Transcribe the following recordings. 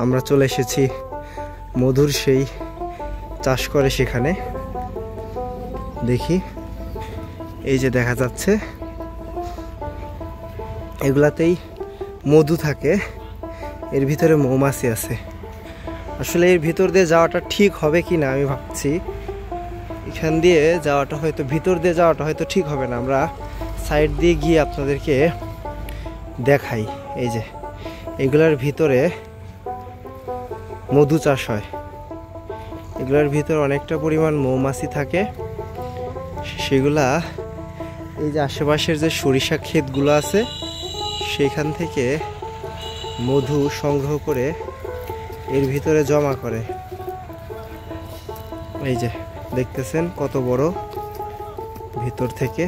আমরা চলে এসেছি মধুর সেই চাষ করে সেখানে। দেখি, এই যে দেখা যাচ্ছে এগুলাতেই মধু থাকে, এর ভিতরে মৌমাছি আছে। আসলে এর ভিতর দিয়ে যাওয়াটা ঠিক হবে কি না আমি ভাবছি। এখান দিয়ে যাওয়াটা হয়তো, ভিতর দিয়ে যাওয়াটা হয়তো ঠিক হবে না। আমরা সাইড দিয়ে গিয়ে আপনাদেরকে দেখাই। এই যে এগুলার ভিতরে মধু চাষ হয়, এগুলার ভিতরে অনেকটা পরিমাণ মৌমাছি থাকে। সেগুলা এই যে আশেপাশের যে সরিষা ক্ষেতগুলো আছে সেখান থেকে মধু সংগ্রহ করে এর ভিতরে জমা করে। এই যে দেখতেছেন কত বড় ভিতর থেকে।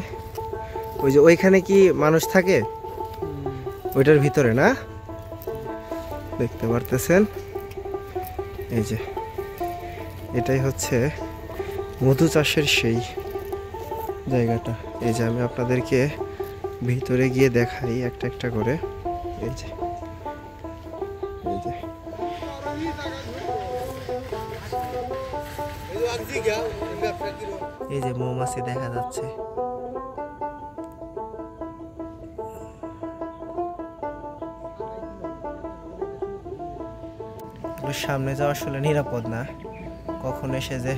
ওই যে ওইখানে কি মানুষ থাকে ওইটার ভিতরে না, দেখতে পারতেছেন। এই যে এটাই হচ্ছে মধু চাষের সেই জায়গাটা। এই যে আমি আপনাদেরকে ভিতরে গিয়ে দেখাই একটা একটা করে। এই যে এই যে মৌমাছি দেখা যাচ্ছে। সামনে যাওয়া আসলে নিরাপদ না, কখন এসে যে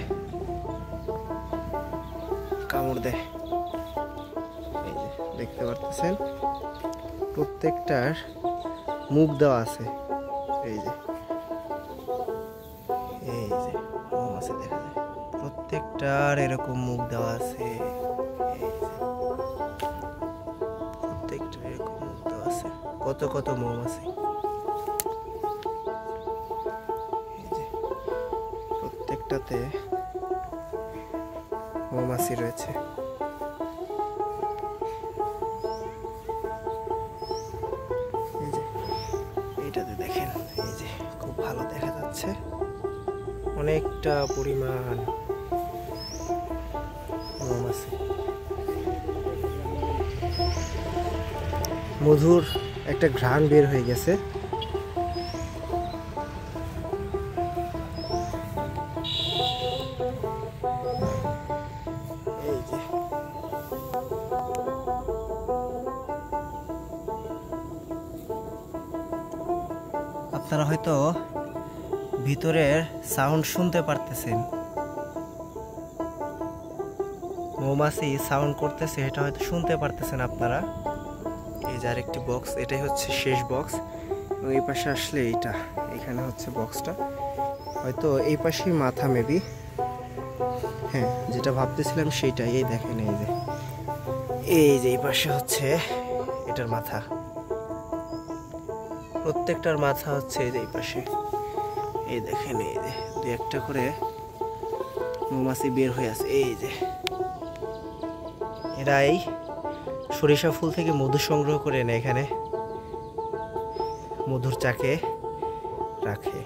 কামড় দেয়। এই যে দেখতে পারতেছেন প্রত্যেকটার মুখ দেওয়া আছে। এই যে মৌমাছি দেখা যায়, প্রত্যেকটার এরকম মুখ দেওয়া আছে। প্রত্যেকটার এরকম মুখ দেওয়া আছে, কত কত মৌমাছি। প্রত্যেকটাতে মৌমাছি রয়েছে। এই যে এইটাতে দেখেন, এই যে খুব ভালো দেখা যাচ্ছে, অনেকটা পরিমাণ মৌমাছি। মধুর একটা ঘ্রাণ বের হয়ে গেছে। এই যে আপনারা হয়তো ভিতরের সাউন্ড শুনতে পারতেছেন, মৌমাছি সাউন্ড করতেছে, এটা হয়তো শুনতে পারতেছেন আপনারা। এই যে আরেকটি বক্স, এটাই হচ্ছে শেষ বক্স। এবং এই পাশে আসলে এইটা, এখানে হচ্ছে বক্সটা, হয়তো এই পাশেই মাথা মেবি। হ্যাঁ, যেটা ভাবতেছিলাম সেইটাই। এই দেখেন, এই যে এই পাশে হচ্ছে এটার মাথা, প্রত্যেকটার মাথা হচ্ছে এই যে এই পাশে। এই দেখেন, এই যে দু একটা করে মৌমাছি বের হয়ে আছে। এই যে এরাই সরিষা ফুল থেকে মধু সংগ্রহ করে এনে এখানে মধুর চাকে রাখে।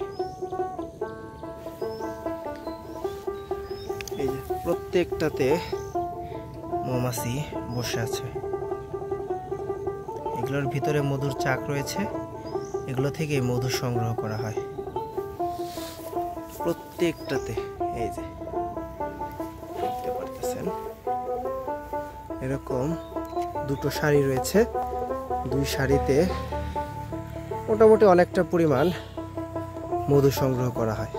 এই যে প্রত্যেকটাতে মৌমাছি বসে আছে। এগুলোর ভিতরে মধুর চাক রয়েছে, এগুলো থেকে মধু সংগ্রহ করা হয় প্রত্যেকটাতে। এই যে দেখতে পারতেছেন এরকম দুটো সারি রয়েছে, দুই সারিতে মোটামুটি অনেকটা পরিমাণ মধু সংগ্রহ করা হয়।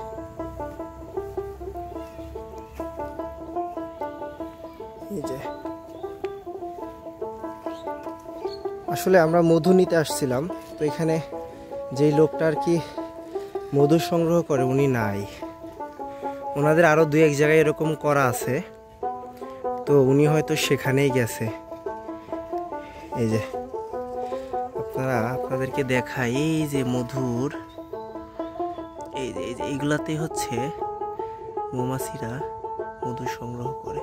এই যে আসলে আমরা মধু নিতে আসছিলাম, তো এখানে যেই লোকটা আর কি মধু সংগ্রহ করে উনি নাই। ওনাদের আরো দুই এক জায়গায় এরকম করা আছে, তো উনি হয়তো সেখানেই গেছে। এই যে আপনাদেরকে দেখাই, এই যে মধুর, এই যে এইগুলাতেই হচ্ছে মৌমাছিরা মধু সংগ্রহ করে।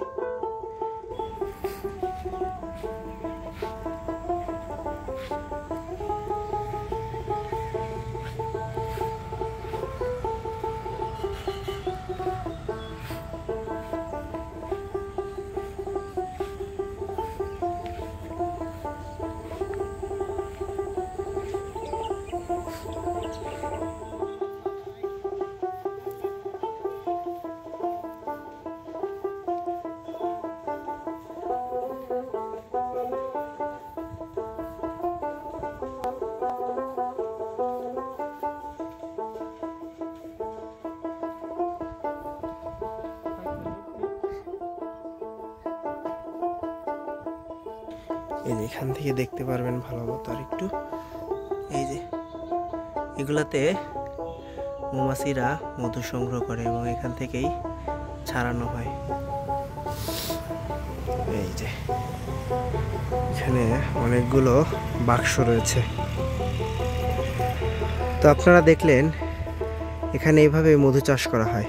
এই যে এখান থেকে দেখতে পারবেন ভালো মতো আর একটু। এই যে এগুলাতে মৌমাছিরা মধু সংগ্রহ করে এবং এখান থেকেই ছাড়ানো হয়। এই যে এখানে অনেকগুলো বাক্স রয়েছে। তো আপনারা দেখলেন এখানে এইভাবে মধু চাষ করা হয়।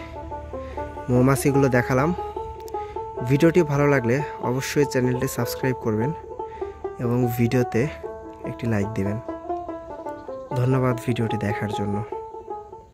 মৌমাছিগুলো দেখালাম। ভিডিওটি ভালো লাগলে অবশ্যই চ্যানেলটি সাবস্ক্রাইব করবেন এবং ভিডিওতে একটি লাইক দিবেন। ধন্যবাদ ভিডিওটি দেখার জন্য।